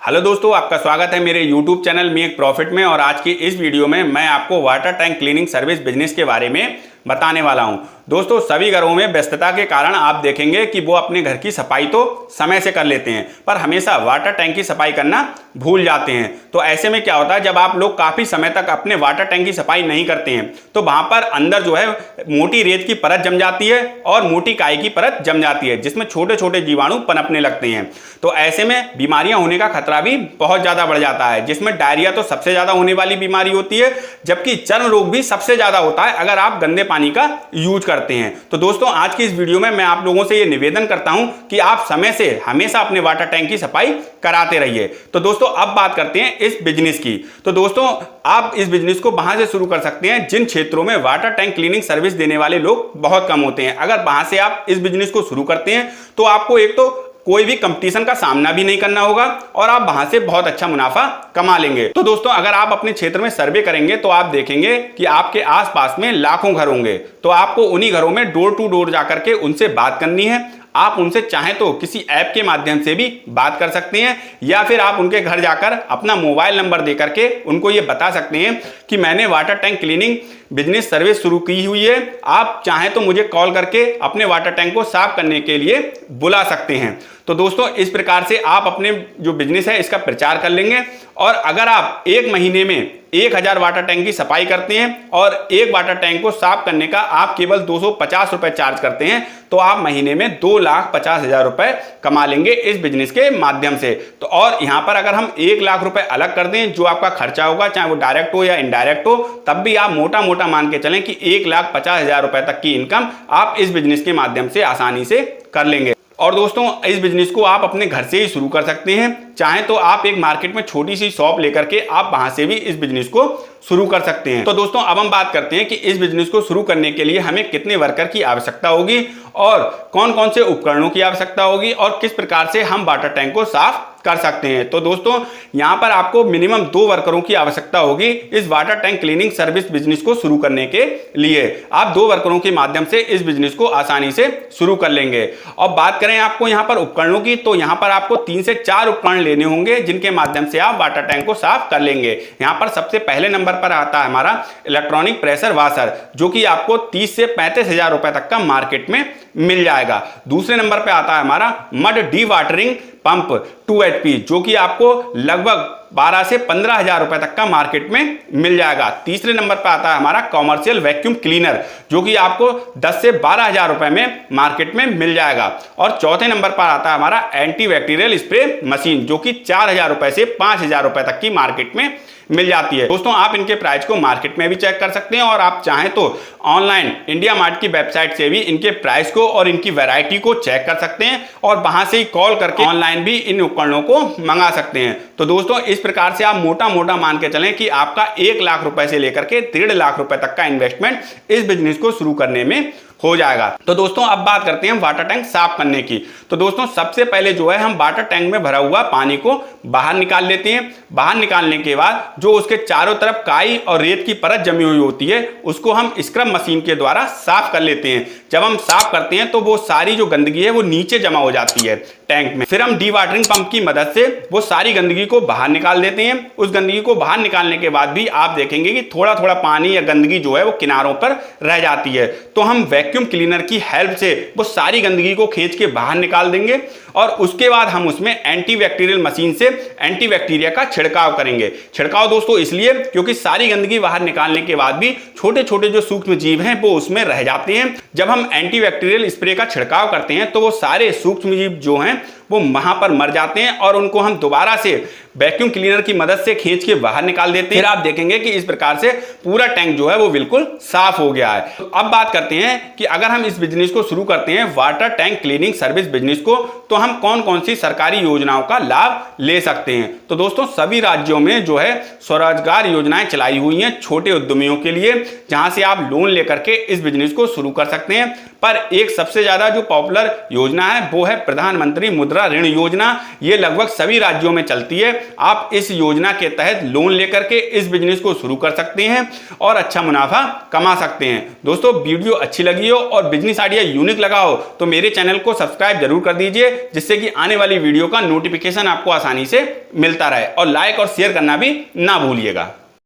Hello दोस्तों, आपका स्वागत है मेरे YouTube चैनल मेक प्रॉफिट में। और आज की इस वीडियो में मैं आपको water tank cleaning service business के बारे में बताने वाला हूं। दोस्तों, सभी घरों में व्यस्तता के कारण आप देखेंगे कि वो अपने घर की सफाई तो समय से कर लेते हैं, पर हमेशा वाटर टैंक की सफाई करना भूल जाते हैं। तो ऐसे में क्या होता है, जब आप लोग काफ़ी समय तक अपने वाटर टैंक की सफाई नहीं करते हैं तो वहाँ पर अंदर जो है मोटी रेत की परत जम जाती है और मोटी काई की परत जम जाती है, जिसमें छोटे छोटे जीवाणु पनपने लगते हैं। तो ऐसे में बीमारियां होने का खतरा भी बहुत ज़्यादा बढ़ जाता है, जिसमें डायरिया तो सबसे ज़्यादा होने वाली बीमारी होती है, जबकि चर्म रोग भी सबसे ज़्यादा होता है अगर आप गंदे पानी का यूज करते हैं। तो दोस्तों, आज की इस वीडियो में मैं आप लोगों से ये निवेदन करता हूं कि आप समय से हमेशा अपने वाटर टैंक की सफाई कराते रहिए। तो दोस्तों, अब बात करते हैं इस बिजनेस की। तो दोस्तों, आप इस बिजनेस को वहां से शुरू कर सकते हैं जिन क्षेत्रों में वाटर टैंक क्लीनिंग सर्विस देने वाले लोग बहुत कम होते हैं। अगर वहां से आप इस बिजनेस को शुरू करते हैं तो आपको एक तो कोई भी कंपटीशन का सामना भी नहीं करना होगा और आप वहां से बहुत अच्छा मुनाफा कमा लेंगे। तो दोस्तों, अगर आप अपने क्षेत्र में सर्वे करेंगे तो आप देखेंगे कि आपके आसपास में लाखों घर होंगे। तो आपको उन्हीं घरों में डोर टू डोर जाकर के उनसे बात करनी है। आप उनसे चाहें तो किसी ऐप के माध्यम से भी बात कर सकते हैं, या फिर आप उनके घर जाकर अपना मोबाइल नंबर दे करके उनको ये बता सकते हैं कि मैंने water tank cleaning business service शुरू की हुई है, आप चाहें तो मुझे कॉल करके अपने वाटर टैंक को साफ करने के लिए बुला सकते हैं। तो दोस्तों, इस प्रकार से आप अपने जो बिजनेस है इसका प्रचार कर लेंगे। और अगर आप एक महीने में 1000 वाटर टैंक की सफाई करते हैं और एक वाटर टैंक को साफ करने का आप केवल 250 रुपए चार्ज करते हैं, तो आप महीने में 2,50,000 रुपए कमा लेंगे इस बिजनेस के माध्यम से। तो और यहां पर अगर हम 1 लाख रुपए अलग कर दें जो आपका खर्चा होगा, चाहे वो डायरेक्ट हो या इनडायरेक्ट हो, तब भी आप मोटा मोटा मान के चलें कि 1,50,000 रुपए तक की इनकम आप इस बिजनेस के माध्यम से आसानी से कर लेंगे। और दोस्तों, इस बिजनेस को आप अपने घर से ही शुरू कर सकते हैं। चाहें तो आप एक मार्केट में छोटी सी शॉप लेकर के आप वहां से भी इस बिजनेस को शुरू कर सकते हैं। तो दोस्तों, अब हम बात करते हैं कि इस बिजनेस को शुरू करने के लिए हमें कितने वर्कर की आवश्यकता होगी और कौन कौन से उपकरणों की आवश्यकता होगी और किस प्रकार से हम वाटर टैंक को साफ कर सकते हैं। तो दोस्तों, यहां पर आपको मिनिमम 2 वर्करों की आवश्यकता होगी इस water tank cleaning service business को शुरू करने के लिए। आप 2 वर्करों के माध्यम से इस बिजनेस को आसानी से शुरू कर लेंगे। और बात करें आपको यहां पर उपकरणों की, तो यहां पर आपको 3 से 4 उपकरण लेने होंगे जिनके माध्यम से आप वाटर टैंक को साफ कर लेंगे। यहां पर सबसे पहले नंबर पर आता है हमारा इलेक्ट्रॉनिक प्रेशर वॉशर, जो कि आपको 30 से 35,000 रुपए तक का मार्केट में मिल जाएगा। दूसरे नंबर पे आता है हमारा mud D watering pump 2 HP, जो कि आपको लगभग 12 से 15,000 रुपए तक का मार्केट में मिल जाएगा। तीसरे नंबर पर आता है हमारा कॉमर्शियल वैक्यूम क्लीनर, जो कि आपको 10 से 12,000 रुपए में मार्केट में मिल जाएगा। और चौथे नंबर पर आता है हमारा एंटी बैक्टीरियल स्प्रे मशीन, जो कि 4,000 रुपए से 5,000 रुपए तक की मार्केट में मिल जाती है। दोस्तों, आप इनके प्राइस को मार्केट में भी चेक कर सकते हैं और आप चाहें तो ऑनलाइन इंडिया मार्ट की वेबसाइट से भी इनके प्राइस को और इनकी वैरायटी को चेक कर सकते हैं और वहां से ही कॉल करके ऑनलाइन भी इन उपकरणों को मंगा सकते हैं। तो दोस्तों, इस प्रकार से आप मोटा मोटा मान के चलें कि आपका 1 लाख रुपए से लेकर के 1.5 लाख रुपए तक का इन्वेस्टमेंट इस बिजनेस को शुरू करने में हो जाएगा। तो दोस्तों, अब बात करते हैं वाटर टैंक साफ करने की। तो दोस्तों, सबसे पहले जो है हम वाटर टैंक में भरा हुआ पानी को बाहर निकाल लेते हैं। बाहर निकालने के बाद जो उसके चारों तरफ काई और रेत की परत जमी हुई होती है उसको हम स्क्रब मशीन के द्वारा साफ कर लेते हैं। जब हम साफ करते हैं तो वो सारी जो गंदगी है वो नीचे जमा हो जाती है टैंक में। फिर हम डी वाटरिंग पंप की मदद से वो सारी गंदगी को बाहर निकाल देते हैं। उस गंदगी को बाहर निकालने के बाद भी आप देखेंगे कि थोड़ा थोड़ा पानी या गंदगी जो है वो किनारों पर रह जाती है। तो हम वैक्यूम क्लीनर की हेल्प से वो सारी गंदगी को खींच के बाहर निकाल देंगे और उसके बाद हम उसमें एंटी बैक्टीरियल मशीन से एंटी बैक्टीरिया का छिड़काव करेंगे। छिड़काव दोस्तों इसलिए क्योंकि सारी गंदगी बाहर निकालने के बाद भी छोटे छोटे जो सूक्ष्म जीव हैं वो उसमें रह जाते हैं। जब हम एंटी बैक्टीरियल स्प्रे का छिड़काव करते हैं तो वो सारे सूक्ष्म जीव जो हैं वो वहां पर मर जाते हैं और उनको हम दोबारा से वैक्यूम क्लीनर की मदद से खींच के बाहर निकाल देते हैं। फिर आप देखेंगे कि इस प्रकार से पूरा टैंक जो है वो बिल्कुल साफ हो गया है। तो अब बात करते हैं कि अगर हम इस बिजनेस को शुरू करते हैं water tank cleaning service business को, तो हम कौन कौन सी सरकारी योजनाओं का लाभ ले सकते हैं। तो दोस्तों, सभी राज्यों में जो है स्वरोजगार योजनाएं चलाई हुई हैं छोटे उद्यमियों के लिए, जहां से आप लोन लेकर के इस बिजनेस को शुरू कर सकते हैं। पर एक सबसे ज्यादा जो पॉपुलर योजना है वो है प्रधानमंत्री मुद्रा मुद्रा ऋण योजना, ये लगभग सभी राज्यों में चलती है। आप इस योजना के तहत लोन लेकर के इस बिजनेस को शुरू कर सकते हैं और अच्छा मुनाफा कमा सकते हैं। दोस्तों, वीडियो अच्छी लगी हो और बिजनेस आइडिया यूनिक लगा हो तो मेरे चैनल को सब्सक्राइब जरूर कर दीजिए, जिससे कि आने वाली वीडियो का नोटिफिकेशन आपको आसानी से मिलता रहे, और लाइक और शेयर करना भी ना भूलिएगा।